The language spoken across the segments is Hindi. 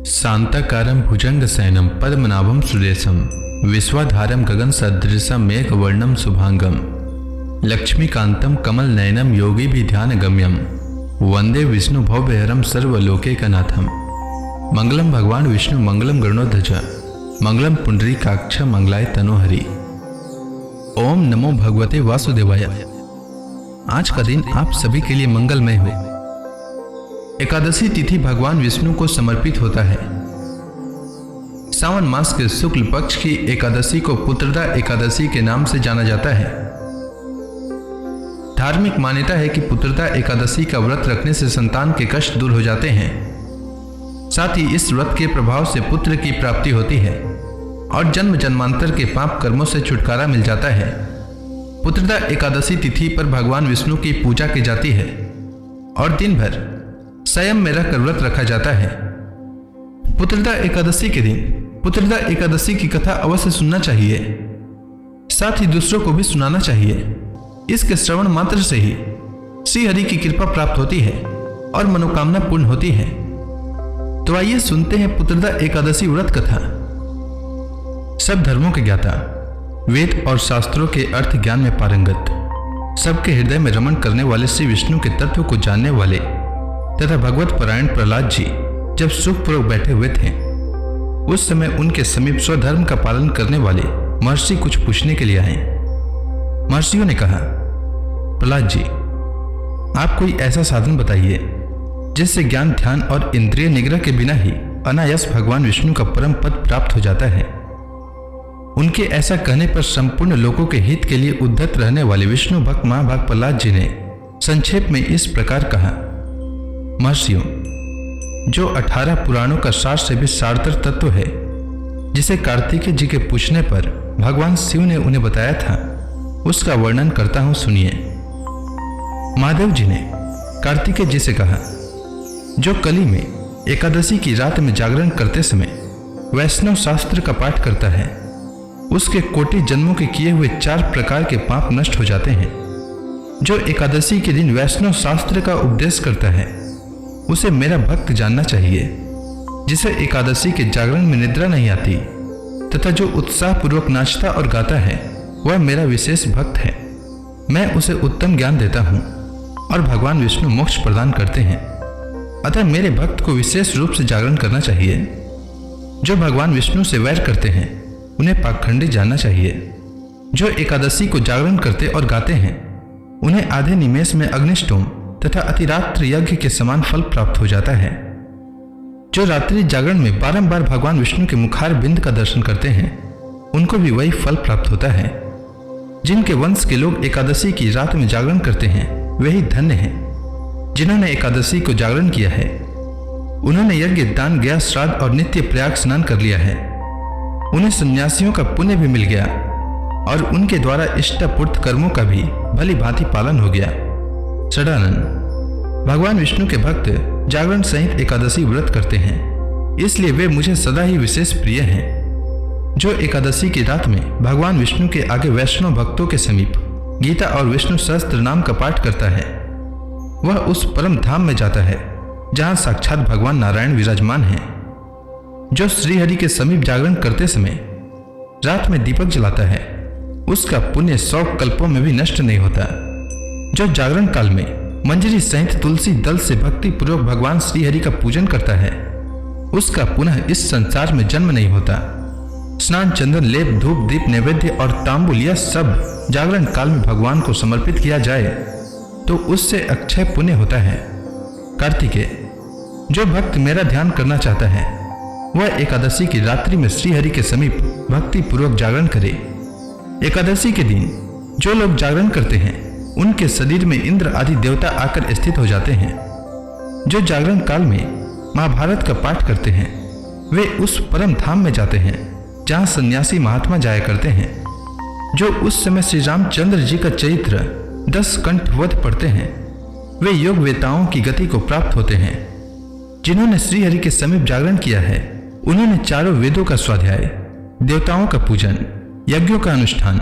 शांताकारं भुजंगशयनं पद्मनाभं सुरेशं विश्वाधारं गगनसदृशं मेघवर्णं शुभांगं लक्ष्मीकान्तं कमलनयनं योगिभिध्यानगम्यं वंदे विष्णुभवभयहरं सर्वलोकैकनाथं। मंगलम भगवान विष्णु मंगलम गरुड़ध्वज मंगलम पुंडरीकाक्ष मंगलाय तनोहरि। ओम नमो भगवते वासुदेवाय। आज का दिन आप सभी के लिए मंगलमय हो। एकादशी तिथि भगवान विष्णु को समर्पित होता है। सावन मास के शुक्ल पक्ष की एकादशी को पुत्रदा एकादशी के नाम से जाना जाता है। धार्मिक मान्यता है कि पुत्रदा एकादशी का व्रत रखने से संतान के कष्ट दूर हो जाते हैं। साथ ही इस व्रत के प्रभाव से पुत्र की प्राप्ति होती है और जन्म जन्मांतर के पाप कर्मों से छुटकारा मिल जाता है। पुत्रदा एकादशी तिथि पर भगवान विष्णु की पूजा की जाती है और दिन भर संयम में रहकर व्रत रखा जाता है। पुत्रदा एकादशी के दिन पुत्रदा एकादशी की कथा अवश्य सुनना चाहिए, साथ ही दूसरों को भी सुनाना चाहिए। इसके श्रवण मात्र से ही श्री हरि की कृपा प्राप्त होती है और मनोकामना पूर्ण होती है। तो आइए सुनते हैं पुत्रदा एकादशी व्रत कथा। सब धर्मों के ज्ञाता, वेद और शास्त्रों के अर्थ ज्ञान में पारंगत, सबके हृदय में रमण करने वाले श्री विष्णु के तत्व को जानने वाले तथा भगवत परायण प्रहलाद जी जब सुखपूर्वक बैठे हुए थे, उस समय उनके समीप स्वधर्म का पालन करने वाले महर्षि कुछ पूछने के लिए आए। महर्षियों ने कहा, प्रहलाद जी, आप कोई ऐसा साधन बताइए जिससे ज्ञान, ध्यान और इंद्रिय निग्रह के बिना ही अनायास भगवान विष्णु का परम पद प्राप्त हो जाता है। उनके ऐसा कहने पर संपूर्ण लोगों के हित के लिए उद्धत रहने वाले विष्णु भक्त महाभाग प्रहलाद जी ने संक्षेप में इस प्रकार कहा, महर्षियों, जो 18 पुराणों का सार से भी सारतर तत्व है, जिसे कार्तिकेय जी के पूछने पर भगवान शिव ने उन्हें बताया था, उसका वर्णन करता हूं, सुनिए। महादेव जी ने कार्तिकेय जी से कहा, जो कली में एकादशी की रात में जागरण करते समय वैष्णव शास्त्र का पाठ करता है, उसके कोटि जन्मों के किए हुए 4 प्रकार के पाप नष्ट हो जाते हैं। जो एकादशी के दिन वैष्णव शास्त्र का उपदेश करता है, उसे मेरा भक्त जानना चाहिए। जिसे एकादशी के जागरण में निद्रा नहीं आती तथा जो उत्साह पूर्वक नाचता और गाता है, वह मेरा विशेष भक्त है। मैं उसे उत्तम ज्ञान देता हूँ और भगवान विष्णु मोक्ष प्रदान करते हैं। अतः मेरे भक्त को विशेष रूप से जागरण करना चाहिए। जो भगवान विष्णु से वैर करते हैं, उन्हें पाखंडी जानना चाहिए। जो एकादशी को जागरण करते और गाते हैं, उन्हें आधे निमेष में अग्निष्टोम तथा अतिरात्र यज्ञ के समान फल प्राप्त हो जाता है। जो रात्रि जागरण में बारंबार भगवान विष्णु के मुखार बिंद का दर्शन करते हैं, उनको भी वही फल प्राप्त होता है। जिनके वंश के लोग एकादशी की रात में जागरण करते हैं, वही धन्य हैं। जिन्होंने एकादशी को जागरण किया है, उन्होंने यज्ञ, दान, गया, श्राद्ध और नित्य प्रयाग स्नान कर लिया है। उन्हें सन्यासियों का पुण्य भी मिल गया और उनके द्वारा इष्टपूर्त कर्मों का भी भली भांति पालन हो गया। सदानंद, भगवान विष्णु के भक्त जागरण सहित एकादशी व्रत करते हैं, इसलिए वे मुझे सदा ही विशेष प्रिय हैं। जो एकादशी की रात में भगवान विष्णु के आगे वैष्णव भक्तों के समीप गीता और विष्णु सहस्त्र नाम का पाठ करता है, वह उस परम धाम में जाता है जहां साक्षात भगवान नारायण विराजमान हैं। जो श्री हरि के समीप जागरण करते समय रात में दीपक जलाता है, उसका पुण्य 100 कल्पों में भी नष्ट नहीं होता। जो जागरण काल में मंजरी सहित तुलसी दल से भक्ति पूर्वक भगवान श्री हरि का पूजन करता है, उसका पुनः इस संसार में जन्म नहीं होता। स्नान, चंदन, लेप, धूप, दीप, नैवेद्य और तांबुल, यह सब जागरण काल में भगवान को समर्पित किया जाए तो उससे अक्षय पुण्य होता है। कार्तिकेय, जो भक्त मेरा ध्यान करना चाहता है, वह एकादशी की रात्रि में श्री हरि के समीप भक्ति पूर्वक जागरण करे। एकादशी के दिन जो लोग जागरण करते हैं, उनके शरीर में इंद्र आदि देवता आकर स्थित हो जाते हैं। जो जागरण काल में महाभारत का पाठ करते हैं, वे उस परम धाम में जाते हैं जहां सन्यासी महात्मा जाया करते हैं। जो उस समय श्री रामचंद्र जी का चरित्र 10 कंठवध पढ़ते हैं, वे योग वेताओं की गति को प्राप्त होते हैं। जिन्होंने श्री हरि के समीप जागरण किया है, उन्होंने चारों वेदों का स्वाध्याय, देवताओं का पूजन, यज्ञों का अनुष्ठान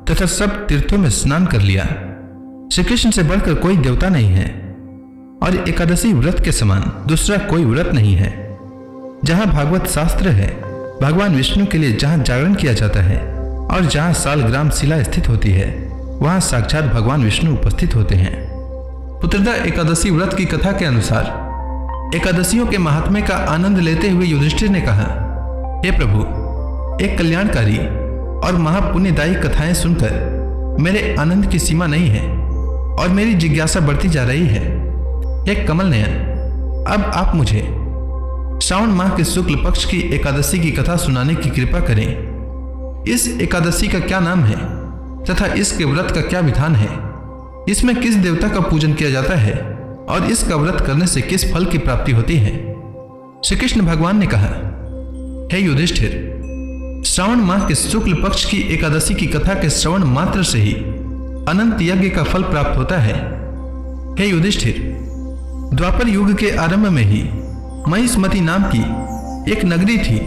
तथा सब तीर्थों में स्नान कर लिया। श्री कृष्ण से बढ़कर कोई देवता नहीं है और एकादशी व्रत के समान दूसरा कोई व्रत नहीं है। जहाँ भागवत शास्त्र है, भगवान विष्णु के लिए जहाँ जागरण किया जाता है और जहाँ सालग्राम शिला स्थित होती है, वहाँ साक्षात भगवान विष्णु उपस्थित होते हैं। पुत्रदा एकादशी व्रत की कथा के अनुसार एकादशियों के महात्म्य का आनंद लेते हुए युधिष्ठिर ने कहा, हे प्रभु, एक कल्याणकारी और महापुण्यदायी कथाएं सुनकर मेरे आनंद की सीमा नहीं है और मेरी जिज्ञासा बढ़ती जा रही है। हे कमल नयन, अब आप मुझे श्रावण माह के शुक्ल पक्ष की एकादशी की कथा सुनाने की कृपा करें। इस एकादशी का क्या नाम है तथा इसके व्रत का क्या विधान है? इसमें किस देवता का पूजन किया जाता है और इसका व्रत करने से किस फल की प्राप्ति होती है? श्री कृष्ण भगवान ने कहा, हे युधिष्ठिर, श्रावण माह के शुक्ल पक्ष की एकादशी की कथा के श्रवण मात्र से ही अनंत यज्ञ का फल प्राप्त होता है। हे युधिष्ठिर, द्वापर युग के आरंभ में ही महिष्मति नाम की एक नगरी थी।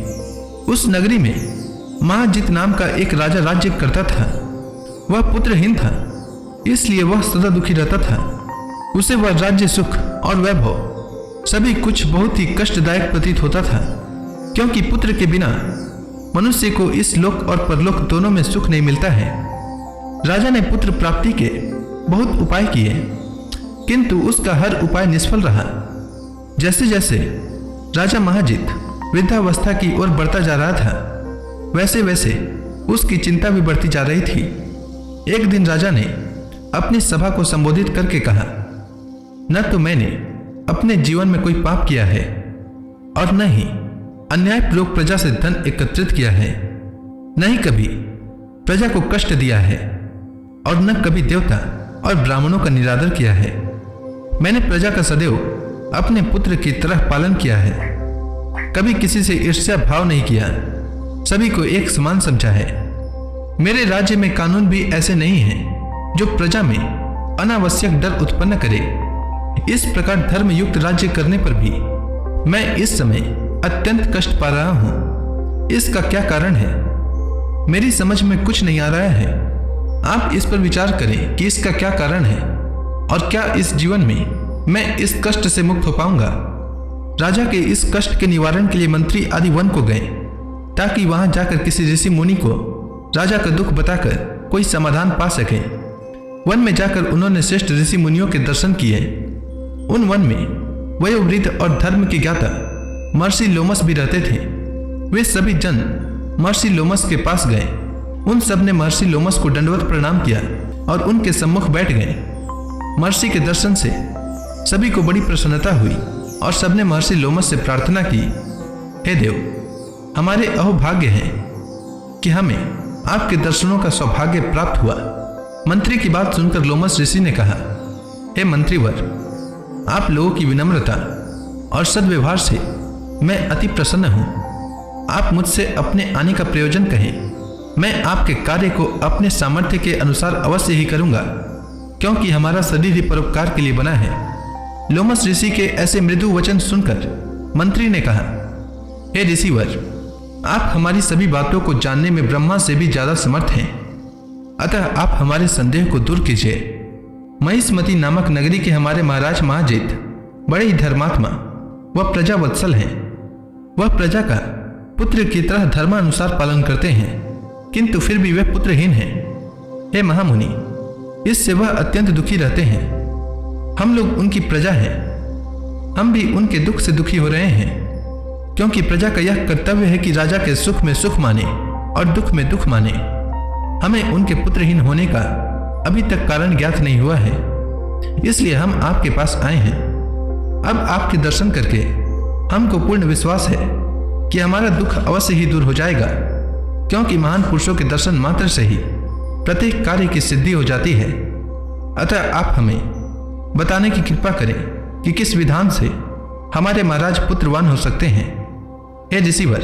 उस नगरी में महाजित नाम का एक राजा राज्य करता था। वह पुत्रहीन था, इसलिए वह सदा दुखी रहता था। उसे वह राज्य, सुख और वैभव सभी कुछ बहुत ही कष्टदायक प्रतीत होता था, क्योंकि पुत्र के बिना मनुष्य को इस लोक और परलोक दोनों में सुख नहीं मिलता है। राजा ने पुत्र प्राप्ति के बहुत उपाय किए, किंतु उसका हर उपाय निष्फल रहा। जैसे जैसे राजा महाजित वृद्धावस्था की ओर बढ़ता जा रहा था, वैसे वैसे उसकी चिंता भी बढ़ती जा रही थी। एक दिन राजा ने अपनी सभा को संबोधित करके कहा, न तो मैंने अपने जीवन में कोई पाप किया है और न ही अन्यायपूर्वक प्रजा से धन एकत्रित किया है, न ही कभी प्रजा को कष्ट दिया है और न कभी देवता और ब्राह्मणों का निरादर किया है। मैंने प्रजा का सदैव अपने पुत्र की तरह पालन किया है, कभी किसी से ईर्ष्या भाव नहीं किया, सभी को एक समान समझा है। मेरे राज्य में कानून भी ऐसे नहीं हैं जो प्रजा में अनावश्यक डर उत्पन्न करे। इस प्रकार धर्म युक्त राज्य करने पर भी मैं इस समय अत्यंत कष्ट पा रहा हूं। इसका क्या कारण है? मेरी समझ में कुछ नहीं आ रहा है। आप इस पर विचार करें कि इसका क्या कारण है और क्या इस जीवन में मैं इस कष्ट से मुक्त हो पाऊंगा। राजा के इस कष्ट के निवारण के लिए मंत्री आदि वन को गए, ताकि वहां जाकर किसी ऋषि मुनि को राजा का दुख बताकर कोई समाधान पा सके। वन में जाकर उन्होंने श्रेष्ठ ऋषि मुनियों के दर्शन किए। उन वन में वयोवृद्ध और धर्म के ज्ञाता महर्षि लोमस भी रहते थे। वे सभी जन महर्षि लोमस के पास गए। उन सब ने महर्षि लोमस को दंडवत प्रणाम किया और उनके सम्मुख बैठ गए। महर्षि के दर्शन से सभी को बड़ी प्रसन्नता हुई और सबने महर्षि लोमस से प्रार्थना की, हे देव, हमारे अहोभाग्य है कि हमें आपके दर्शनों का सौभाग्य प्राप्त हुआ। मंत्री की बात सुनकर लोमस ऋषि ने कहा, हे मंत्रीवर, आप लोगों की विनम्रता और सद्व्यवहार से मैं अति प्रसन्न हूं। आप मुझसे अपने आने का प्रयोजन कहें। मैं आपके कार्य को अपने सामर्थ्य के अनुसार अवश्य ही करूंगा, क्योंकि हमारा शरीर ही परोपकार के लिए बना है। लोमस ऋषि के ऐसे मृदु वचन सुनकर मंत्री ने कहा, हे ऋषिवर, आप हमारी सभी बातों को जानने में ब्रह्मा से भी ज्यादा समर्थ हैं, अतः आप हमारे संदेह को दूर कीजिए। महिष्मति नामक नगरी के हमारे महाराज महाजित बड़े ही धर्मात्मा व प्रजा वत्सल हैं। वह प्रजा का पुत्र की तरह धर्मानुसार पालन करते हैं, किंतु फिर भी वे पुत्रहीन हैं। हे महामुनि, इससे वह अत्यंत दुखी रहते हैं। हम लोग उनकी प्रजा हैं, हम भी उनके दुख से दुखी हो रहे हैं, क्योंकि प्रजा का यह कर्तव्य है कि राजा के सुख में सुख माने और दुख में दुख माने। हमें उनके पुत्रहीन होने का अभी तक कारण ज्ञात नहीं हुआ है, इसलिए हम आपके पास आए हैं। अब आपके दर्शन करके हमको पूर्ण विश्वास है कि हमारा दुख अवश्य ही दूर हो जाएगा, क्योंकि महान पुरुषों के दर्शन मात्र से ही प्रत्येक कार्य की सिद्धि हो जाती है। अतः आप हमें बताने की कृपा करें कि किस विधान से हमारे महाराज पुत्रवान हो सकते हैं। हे ऋषिवर,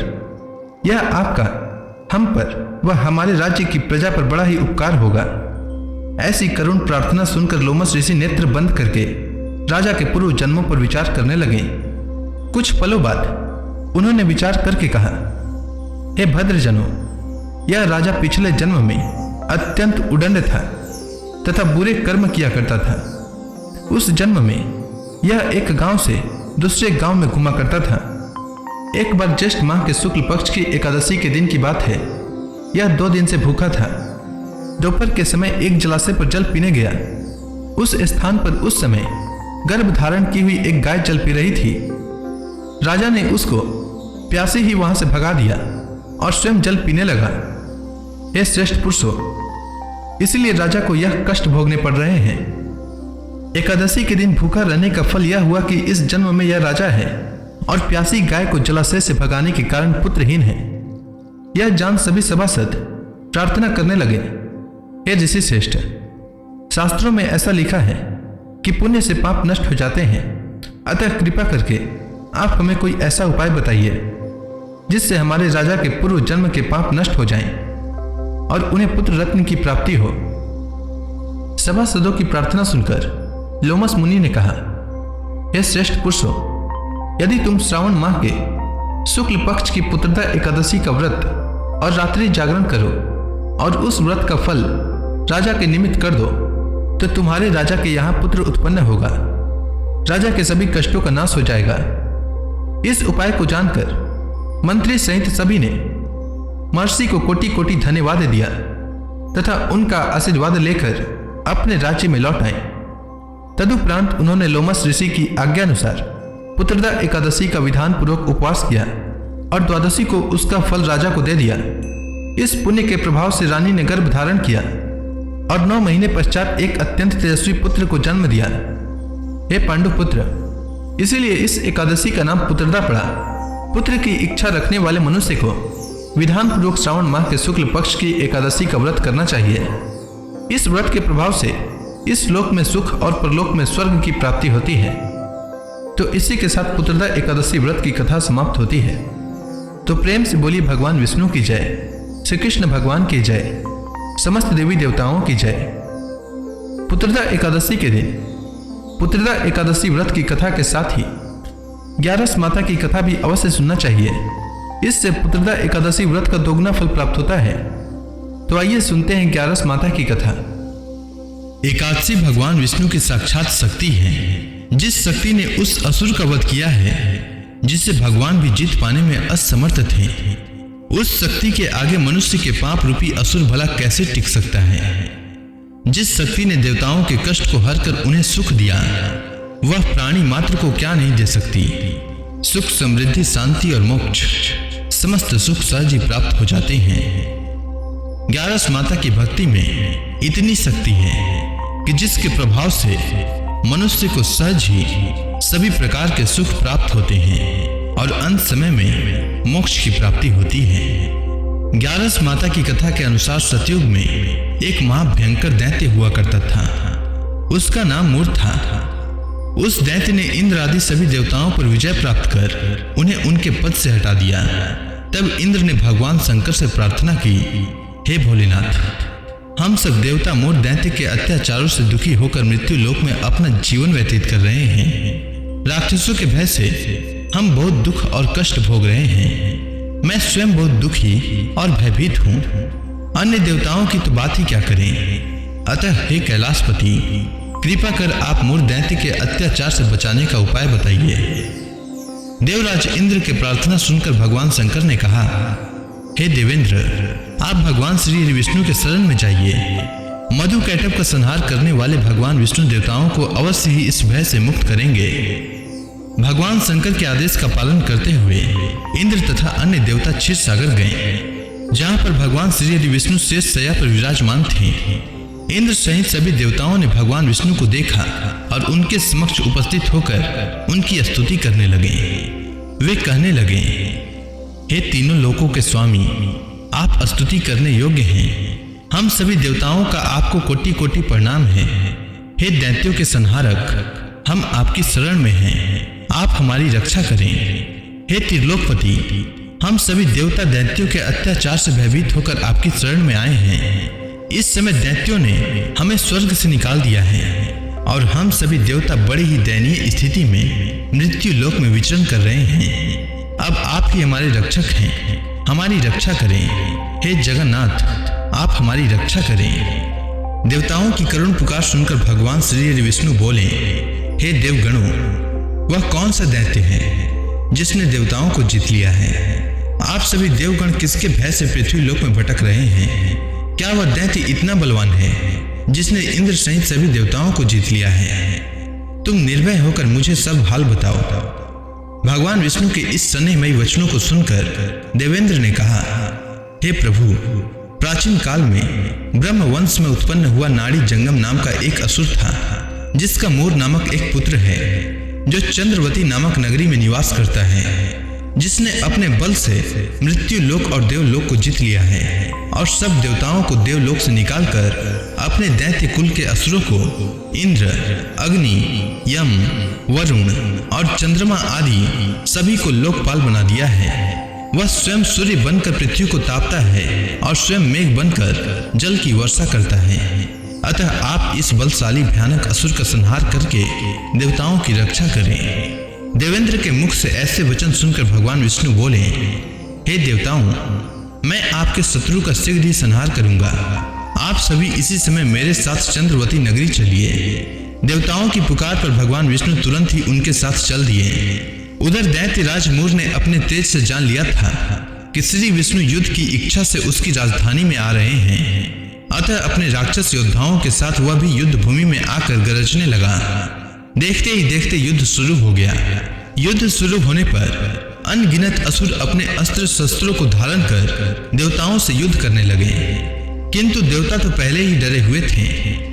यह आपका हम पर व हमारे राज्य की प्रजा पर बड़ा ही उपकार होगा। ऐसी करुण प्रार्थना सुनकर लोमस ऋषि नेत्र बंद करके राजा के पूर्व जन्मों पर विचार करने लगे। कुछ पलों बाद उन्होंने विचार करके कहा, हे भद्रजनों, यह राजा पिछले जन्म में अत्यंत उदंड था तथा बुरे कर्म किया करता था। उस जन्म में यह एक गांव से दूसरे गांव में घुमा करता था। एक बार ज्येष्ठ माह के शुक्ल पक्ष की एकादशी के दिन की बात है। यह 2 दिन से भूखा था। दोपहर के समय एक जलाशय पर जल पीने गया। उस स्थान पर उस समय गर्भ धारण की हुई एक गाय जल पी रही थी। राजा ने उसको प्यासे ही वहां से भगा दिया और स्वयं जल पीने लगा। हे श्रेष्ठ पुरुषों, इसलिए राजा को यह कष्ट भोगने पड़ रहे हैं। एकादशी के दिन भूखा रहने का फल यह हुआ कि इस जन्म में यह राजा है और प्यासी गाय को जलाशय से भगाने के कारण पुत्रहीन है। यह जान सभी सभासद प्रार्थना करने लगे, हे ऋषि श्रेष्ठ, शास्त्रों में ऐसा लिखा है कि पुण्य से पाप नष्ट हो जाते हैं। अतः कृपा करके आप हमें कोई ऐसा उपाय बताइए जिससे हमारे राजा के पूर्व जन्म के पाप नष्ट हो जाएं और उन्हें पुत्र रत्न की प्राप्ति हो। सभासदों की प्रार्थना सुनकर लोमस मुनि ने कहा, हे श्रेष्ठ पुरुषों, यदि तुम श्रावण माह के शुक्ल पक्ष की पुत्रदा एकादशी का व्रत और रात्रि जागरण करो और उस व्रत का फल राजा के निमित्त कर दो तो तुम्हारे राजा के यहाँ पुत्र उत्पन्न होगा। राजा के सभी कष्टों का नाश हो जाएगा। इस उपाय को जानकर मंत्री सहित सभी ने महर्षि को कोटि कोटि धन्यवाद दिया तथा उनका आशीर्वाद लेकर अपने राज्य में लौट आए। तदुपरांत उन्होंने लोमस ऋषि की आज्ञानुसार पुत्रदा एकादशी का विधान पूर्वक उपवास किया और द्वादशी को उसका फल राजा को दे दिया। इस पुण्य के प्रभाव से रानी ने गर्भ धारण किया और 9 महीने पश्चात एक अत्यंत तेजस्वी पुत्र को जन्म दिया। हे पांडुपुत्र, इसीलिए इस एकादशी का नाम पुत्रदा पड़ा। पुत्र की इच्छा रखने वाले मनुष्य को विधान पूर्वक श्रावण माह के शुक्ल पक्ष की एकादशी का व्रत करना चाहिए। इस व्रत के प्रभाव से इस लोक में सुख और परलोक में स्वर्ग की प्राप्ति होती है। तो इसी के साथ पुत्रदा एकादशी व्रत की कथा समाप्त होती है। तो प्रेम से बोली भगवान विष्णु की जय, श्री कृष्ण भगवान की जय, समस्त देवी देवताओं की जय। पुत्रदा एकादशी के दिन पुत्रदा एकादशी व्रत की कथा के साथ ही 11 माता की कथा भी अवश्य सुनना चाहिए। इससे पुत्रदा एकादशी व्रत का दोगुना फल प्राप्त होता है। तो आइए सुनते हैं 11 माता की कथा। एकादशी भगवान विष्णु की साक्षात शक्ति है। जिस शक्ति ने उस असुर का वध किया है जिसे भगवान भी जीत पाने में असमर्थ थे, उस शक्ति के आगे मनुष्य के पाप रूपी असुर भला कैसे टिक सकता है। जिस शक्ति ने देवताओं के कष्ट को हर कर उन्हें सुख दिया, वह प्राणी मात्र को क्या नहीं दे सकती। सुख, समृद्धि, शांति और मोक्ष, समस्त सुख सहज ही प्राप्त हो जाते हैं। 11 माता की भक्ति में इतनी शक्ति है कि जिसके प्रभाव से मनुष्य को सहज ही सभी प्रकार के सुख प्राप्त होते हैं और अंत समय में मोक्ष की प्राप्ति होती है। 11 माता की कथा के अनुसार सतयुग में एक महाभयंकर दैत्य हुआ करता था। उसका नाम मूर था। उस दैत्य ने इंद्र आदि सभी देवताओं पर विजय प्राप्त कर उन्हें उनके पद से हटा दिया। तब इंद्र ने भगवान शंकर से प्रार्थना की, हे भोलेनाथ, हम सब देवता मूर दैत्य के अत्याचारों से दुखी होकर मृत्यु लोक में अपना जीवन व्यतीत कर रहे हैं। राक्षसों के भय से हम बहुत दुख और कष्ट भोग रहे हैं। मैं स्वयं बहुत दुखी और भयभीत हूँ। अन्य देवताओं की तो बात ही क्या करें। अतः हे कैलाशपति, कृपा कर आप मूर दैत्य के अत्याचार से बचाने का उपाय बताइए। देवराज इंद्र के प्रार्थना सुनकर भगवान शंकर ने कहा, हे देवेंद्र, आप भगवान श्री हरि विष्णु के शरण में जाइए। मधु कैटभ का संहार करने वाले भगवान विष्णु देवताओं को अवश्य ही इस भय से मुक्त करेंगे। भगवान शंकर के आदेश का पालन करते हुए इंद्र तथा अन्य देवता क्षीर सागर गए, जहाँ पर भगवान श्री हरि विष्णु शेष शैया पर विराजमान थे। इंद्र सहित सभी देवताओं ने भगवान विष्णु को देखा और उनके समक्ष उपस्थित होकर उनकी स्तुति करने लगे। वे कहने लगे, हे तीनों लोकों के स्वामी, आप स्तुति करने योग्य हैं। हम सभी देवताओं का आपको कोटि कोटि प्रणाम है। हे दैत्यों के संहारक, हम आपकी शरण में हैं। आप हमारी रक्षा करें। हे त्रिलोकपति, हम सभी देवता दैत्यों के अत्याचार से भयभीत होकर आपकी शरण में आए हैं। इस समय दैत्यों ने हमें स्वर्ग से निकाल दिया है और हम सभी देवता बड़ी ही दयनीय स्थिति में मृत्यु लोक में विचरण कर रहे हैं। अब आप ही हमारे रक्षक हैं, हमारी रक्षा करें। हे जगन्नाथ, आप हमारी रक्षा करें। देवताओं की करुण पुकार सुनकर भगवान श्री हरि विष्णु बोले, हे देवगणों, वह कौन सा दैत्य है जिसने देवताओं को जीत लिया है। आप सभी देवगण किसके भय से पृथ्वी लोक में भटक रहे हैं? क्या वह दैत्य इतना बलवान है जिसने इंद्र सहित सभी देवताओं को जीत लिया है? तुम निर्भय होकर मुझे सब हाल बताओ। भगवान विष्णु के इस स्नेहमयी वचनों को सुनकर देवेंद्र ने कहा, हे प्रभु, प्राचीन काल में ब्रह्म वंश में उत्पन्न हुआ नाड़ी जंगम नाम का एक असुर था, जिसका मोर नामक एक पुत्र है, जो चंद्रवती नामक नगरी में निवास करता है, जिसने अपने बल से मृत्यु लोक और देवलोक को जीत लिया है और सब देवताओं को देवलोक से निकालकर अपने दैत्य कुल के असुरों को इंद्र, अग्नि, यम, वरुण और चंद्रमा आदि सभी को लोकपाल बना दिया है। वह स्वयं सूर्य बनकर पृथ्वी को तापता है और स्वयं मेघ बनकर जल की वर्षा करता है। अतः आप इस बलशाली भयानक असुर का संहार करके देवताओं की रक्षा करें। देवेंद्र के मुख से ऐसे वचन सुनकर भगवान विष्णु बोले, हे देवताओं, मैं आपके शत्रु का शीघ्र ही संहार करूंगा। आप सभी इसी समय मेरे साथ चंद्रवती नगरी चलिए। देवताओं की पुकार पर भगवान विष्णु तुरंत ही उनके साथ चल दिए। उधर दैत्यराज मोर ने अपने तेज से जान लिया था कि श्री विष्णु युद्ध की इच्छा से उसकी राजधानी में आ रहे हैं। अतः अपने राक्षस योद्धाओं के साथ वह भी युद्ध भूमि में आकर गरजने लगा। देखते ही देखते युद्ध शुरू हो गया। युद्ध शुरू होने पर अनगिनत असुर अपने अस्त्र शस्त्रों को धारण कर देवताओं से युद्ध करने लगे, किंतु देवता तो पहले ही डरे हुए थे।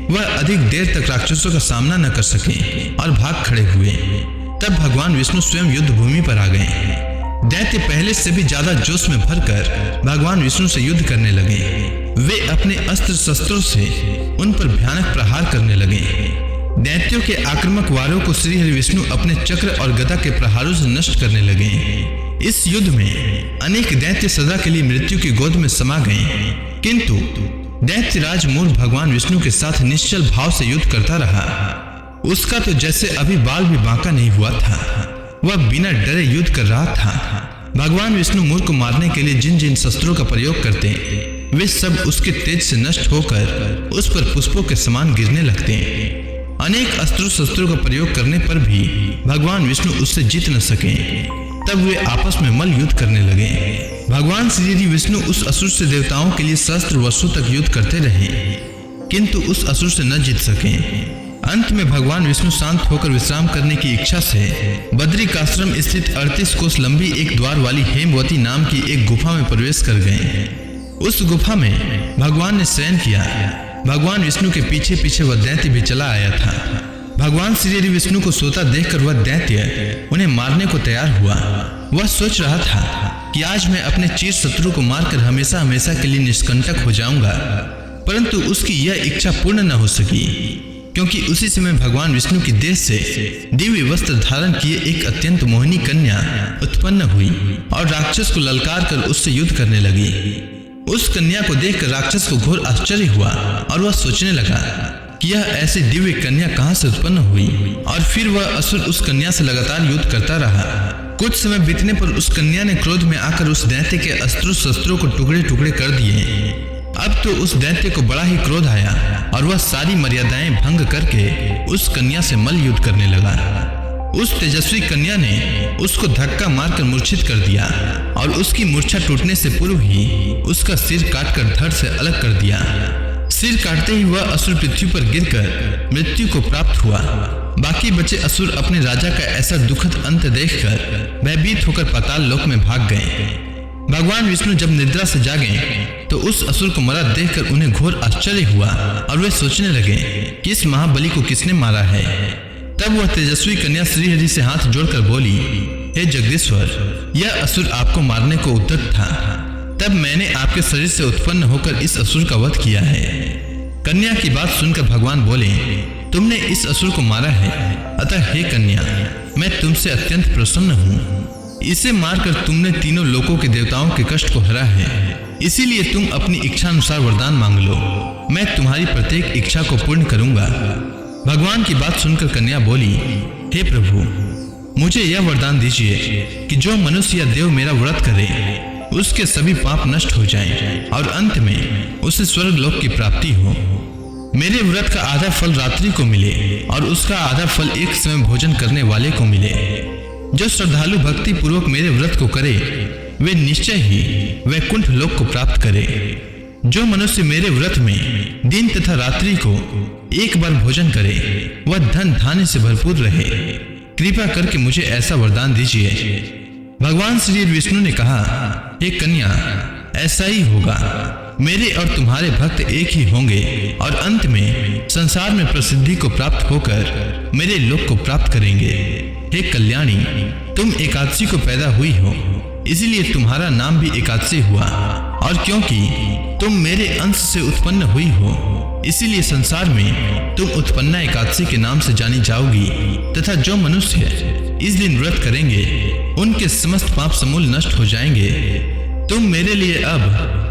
वह अधिक देर तक राक्षसों का सामना न कर सके और भाग खड़े हुए। तब भगवान विष्णु स्वयं युद्ध भूमि पर आ गए। दैत्य पहले से भी ज्यादा जोश में भरकर भगवान विष्णु से युद्ध करने लगे। वे अपने अस्त्र शस्त्रों से उन पर भयानक प्रहार करने लगे। दैत्यों के आक्रामक वारों को श्री हरि विष्णु अपने चक्र और गदा के प्रहारों से नष्ट करने लगे। इस युद्ध में अनेक दैत्य सदा के लिए मृत्यु की गोद में समा गए, किंतु दैत्यराज मोर भगवान विष्णु के साथ निश्चल भाव से युद्ध करता रहा। उसका तो जैसे अभी बाल भी बांका नहीं हुआ था। वह बिना डरे युद्ध कर रहा था। भगवान विष्णु मोर को मारने के लिए जिन जिन शस्त्रों का प्रयोग करते, वे सब उसके तेज से नष्ट होकर उस पर पुष्पों के समान गिरने लगते। अनेक अस्त्र शस्त्रों का प्रयोग करने पर भी भगवान विष्णु उससे जीत न सके। तब वे आपस में मल्ल युद्ध करने लगे। भगवान श्री विष्णु उस असुर से देवताओं के लिए सहस्त्र वर्षों तक युद्ध करते रहे, किंतु उस असुर से न जीत सके। अंत में भगवान विष्णु शांत होकर विश्राम करने की इच्छा से बद्रिकाश्रम स्थित 38 कोस लंबी एक द्वार वाली हेमवती नाम की एक गुफा में प्रवेश कर गए। उस गुफा में भगवान ने शयन किया। भगवान विष्णु के पीछे पीछे वह दैत्य भी चला आया था। भगवान श्री विष्णु को सोता देखकर वह दैत्य उन्हें मारने को तैयार हुआ। वह सोच रहा था कि आज मैं अपने चिर शत्रु को मारकर हमेशा हमेशा के लिए निष्कंटक हो जाऊंगा, परंतु उसकी यह इच्छा पूर्ण न हो सकी, क्योंकि उसी समय भगवान विष्णु की देह से दिव्य वस्त्र धारण किए एक अत्यंत मोहिनी कन्या उत्पन्न हुई और राक्षस को ललकार कर उससे युद्ध करने लगी। उस कन्या को देखकर राक्षस को घोर आश्चर्य हुआ और वह सोचने लगा कि यह ऐसी दिव्य कन्या कहां से उत्पन्न हुई। और फिर वह असुर उस कन्या से लगातार युद्ध करता रहा। कुछ समय बीतने पर उस कन्या ने क्रोध में आकर उस दैत्य के अस्त्र शस्त्रों को टुकड़े टुकड़े कर दिए। अब तो उस दैत्य को बड़ा ही क्रोध आया और वह सारी मर्यादाएं भंग करके उस कन्या से मल्ल युद्ध करने लगा। उस तेजस्वी कन्या ने उसको धक्का मारकर मूर्छित कर दिया और उसकी मूर्छा टूटने से पूर्व ही उसका सिर काटकर धड़ से अलग कर दिया। सिर काटते ही वह असुर पृथ्वी पर गिरकर मृत्यु को प्राप्त हुआ। बाकी बचे असुर अपने राजा का ऐसा दुखद अंत देखकर भयभीत होकर पाताल लोक में भाग गए। भगवान विष्णु जब निद्रा से जागे तो उस असुर को मरा देखकर उन्हें घोर आश्चर्य हुआ और वे सोचने लगे कि इस महाबली को किसने मारा है। तब वह तेजस्वी कन्या श्री हरि से हाथ जोड़कर बोली, हे जगदीश्वर, यह असुर आपको मारने को उद्यत था। तब मैंने आपके शरीर से उत्पन्न होकर इस असुर का वध किया है। कन्या की बात सुनकर भगवान बोले, तुमने इस असुर को मारा है, अतः हे कन्या, मैं तुमसे अत्यंत प्रसन्न हूँ। इसे मारकर तुमने तीनों लोकों के देवताओं के कष्ट को हरा है, इसीलिए तुम अपनी इच्छा अनुसार वरदान मांग लो। मैं तुम्हारी प्रत्येक इच्छा को पूर्ण करूंगा। भगवान की बात सुनकर कन्या बोली, हे प्रभु, मुझे यह वरदान दीजिए कि जो मनुष्य या देव मेरा व्रत करे उसके सभी पाप नष्ट हो जाएं और अंत में उसे स्वर्ग लोक की प्राप्ति हो। मेरे व्रत का आधा फल रात्रि को मिले और उसका आधा फल एक समय भोजन करने वाले को मिले। जो श्रद्धालु भक्ति पूर्वक मेरे व्रत को करे वे निश्चय ही वैकुंठ लोक को प्राप्त करे। जो मनुष्य मेरे व्रत में दिन तथा रात्रि को एक बार भोजन करे वह धन धान्य से भरपूर रहे। कृपा करके मुझे ऐसा वरदान दीजिए। भगवान श्री विष्णु ने कहा, हे कन्या, ऐसा ही होगा। मेरे और तुम्हारे भक्त एक ही होंगे और अंत में संसार में प्रसिद्धि को प्राप्त होकर मेरे लोक को प्राप्त करेंगे। हे कल्याणी, तुम एकादशी को पैदा हुई हो, इसीलिए तुम्हारा नाम भी एकादशी हुआ। और क्योंकि तुम मेरे अंश से उत्पन्न हुई हो, इसीलिए संसार में तुम उत्पन्ना एकादशी के नाम से जानी जाओगी। तथा जो मनुष्य इस दिन व्रत करेंगे उनके समस्त पाप समूल नष्ट हो जाएंगे। तुम मेरे लिए अब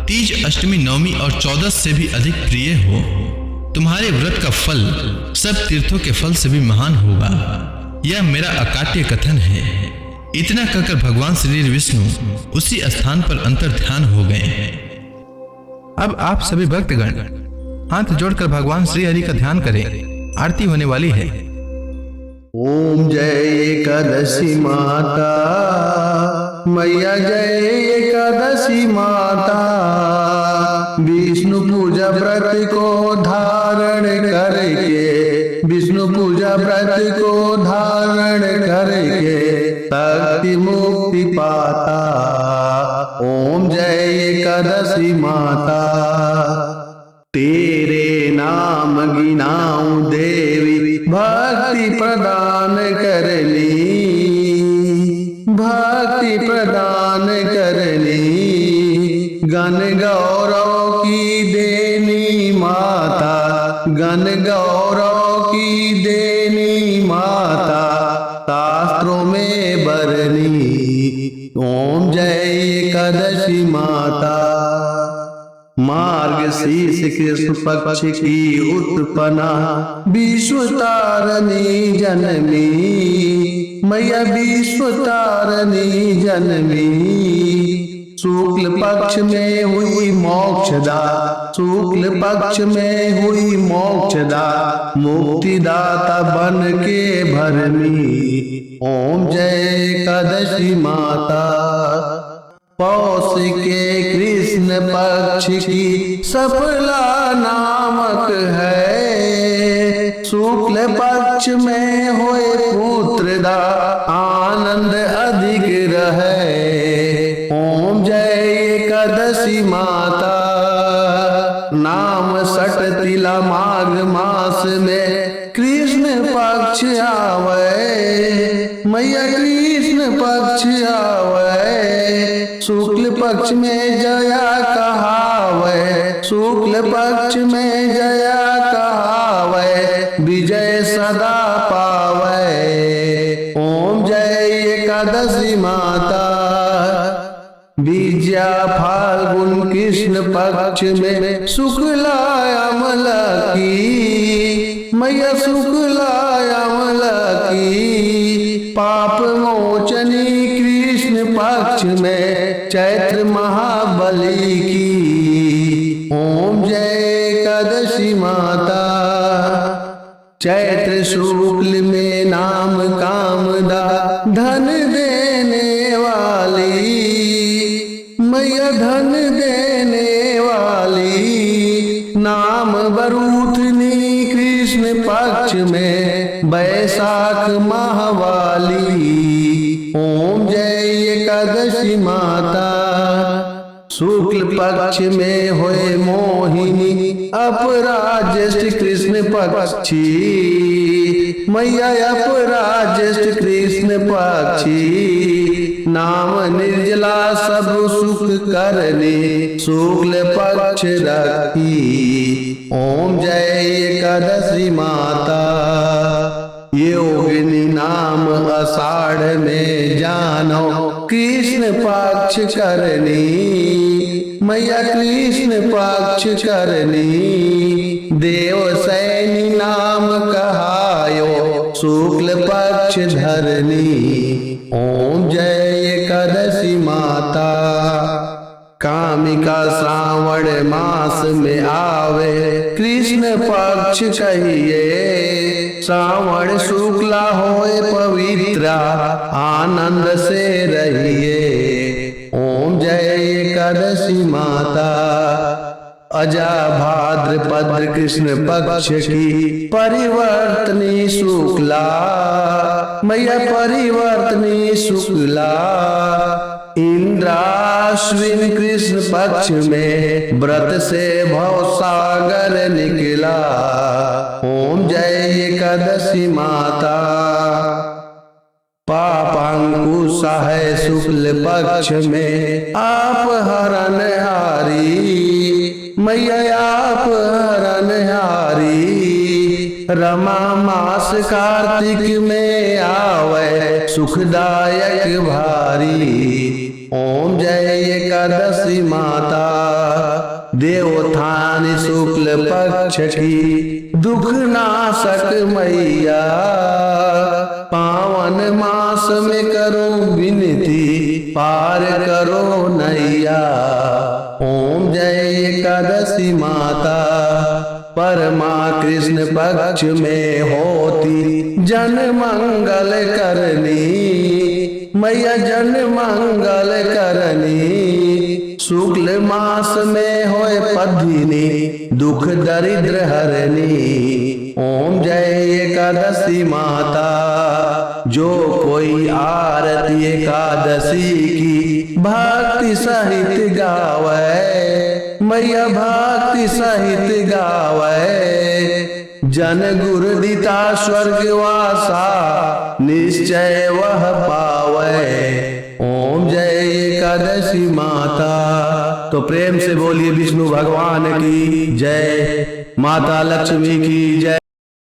तीज, अष्टमी, नवमी और 14 से भी अधिक प्रिय हो। तुम्हारे व्रत का फल सब तीर्थों के फल से भी महान होगा। यह मेरा अकाट्य कथन है। इतना कहकर भगवान श्री विष्णु उसी स्थान पर अंतर ध्यान हो गए। अब आप सभी भक्तगण हाथ जोड़कर भगवान श्री हरि का ध्यान करें। आरती होने वाली है। ओम जय एकादशी माता, मैया जय एकादशी माता। विष्णु पूजा व्रत को धारण करके, विष्णु पूजा व्रत को धारण करके शक्ति मुक्ति पाता। ओम जय एकादशी माता। तेरे नाम गिनाऊं देवी, भक्ति प्रदान करनी, भक्ति प्रदान करनी। गण गौरव की देनी माता, गण गौरव की देनी माता। शास्त्रों में बरनी। ओम जय एकादशी माता। मार्गशीर्ष कृष्ण पक्ष की उत्पन्ना, विश्व तारणी जनमी, मैया विश्व तारणी जनमी। शुक्ल पक्ष में हुई मोक्षदा, शुक्ल पक्ष में हुई मोक्षदा। मुक्तिदाता बन के भरमी। ओम जय एकादशी माता। पौष के कृष्ण पक्ष की सफला नामक है। शुक्ल पक्ष में होए पुत्रदा, आनंद अधिक रहे। ओम जय एकादशी माता। नाम सट तिला माघ मास में कृष्ण पक्ष आवे, मैया कृष्ण पक्ष आवे। शुक्ल पक्ष में जया कहावे, शुक्ल पक्ष में जया कहावे। विजय सदा पावे। ओम जय एकादशी माता। विजया फाल्गुन कृष्ण पक्ष में शुक्ला अमला की, मैया शुक्ला अमला की। पाप मोचनी कृष्ण पक्ष में चैत्र महाबली की। ओम जय एकादशी माता। चैत्र शुक्ल में नाम कामदा, धन देने वाली, मैया धन देने वाली। नाम बरूथनी कृष्ण पक्ष में बैसाख माहवाली। ओम जय एकादशी माता। शुक्ल पक्ष में होए मोहिनी, अपराज्येष्ठ कृष्ण पक्षी, मैया अपराज्येष्ठ कृष्ण पक्षी। नाम निर्जला सब सुख करने, शुक्ल पक्ष रखी। ओम जय एकादशी माता। योगिनी नाम आषाढ़ में जानो, कृष्ण पक्ष करनी, मैया कृष्ण पक्ष करनी। देव सैनी नाम कहायो, शुक्ल पक्ष धरनी। ओम जय एकादशी माता। कामिका श्रावण मास में आवे, कृष्ण पक्ष कहिए, श्रावण शुक्ला होए पवित्रा आनंद से रहिए। ओम जय एकादशी माता। अजा भाद्रपद कृष्ण पक्ष की परिवर्तनी शुक्ला, मैया परिवर्तनी शुक्ला। इंद्राश्विन कृष्ण पक्ष में व्रत से भव सागर निकला। ओम जय एकादशी माता। पापांकुशा है शुक्ल पक्ष में आप हरणहारी, मैया आप हरणहारी। रमा मास कार्तिक में आवे सुखदायक भारी। ओम जय एकादशी माता। देवोत्थान शुक्ल पक्ष की दुख नाशक मैया, पावन मास में करो विनती पार करो नैया। ओम जय एकादशी माता। परमा कृष्ण पक्ष में होती जन मंगल करनी, मैया जन मंगल करनी। शुक्ल मास में होए पद्मिनी दुख दरिद्र हरनी। ओम जय एकादशी माता। जो कोई आरती एकादशी की भक्ति सहित गावे, मैया भक्ति सहित गावे। जन गुरु दिता स्वर्गवासा निश्चय वह पावे। ओम जय एकादशी माता। तो प्रेम से बोलिए विष्णु भगवान की जय, माता लक्ष्मी की जय।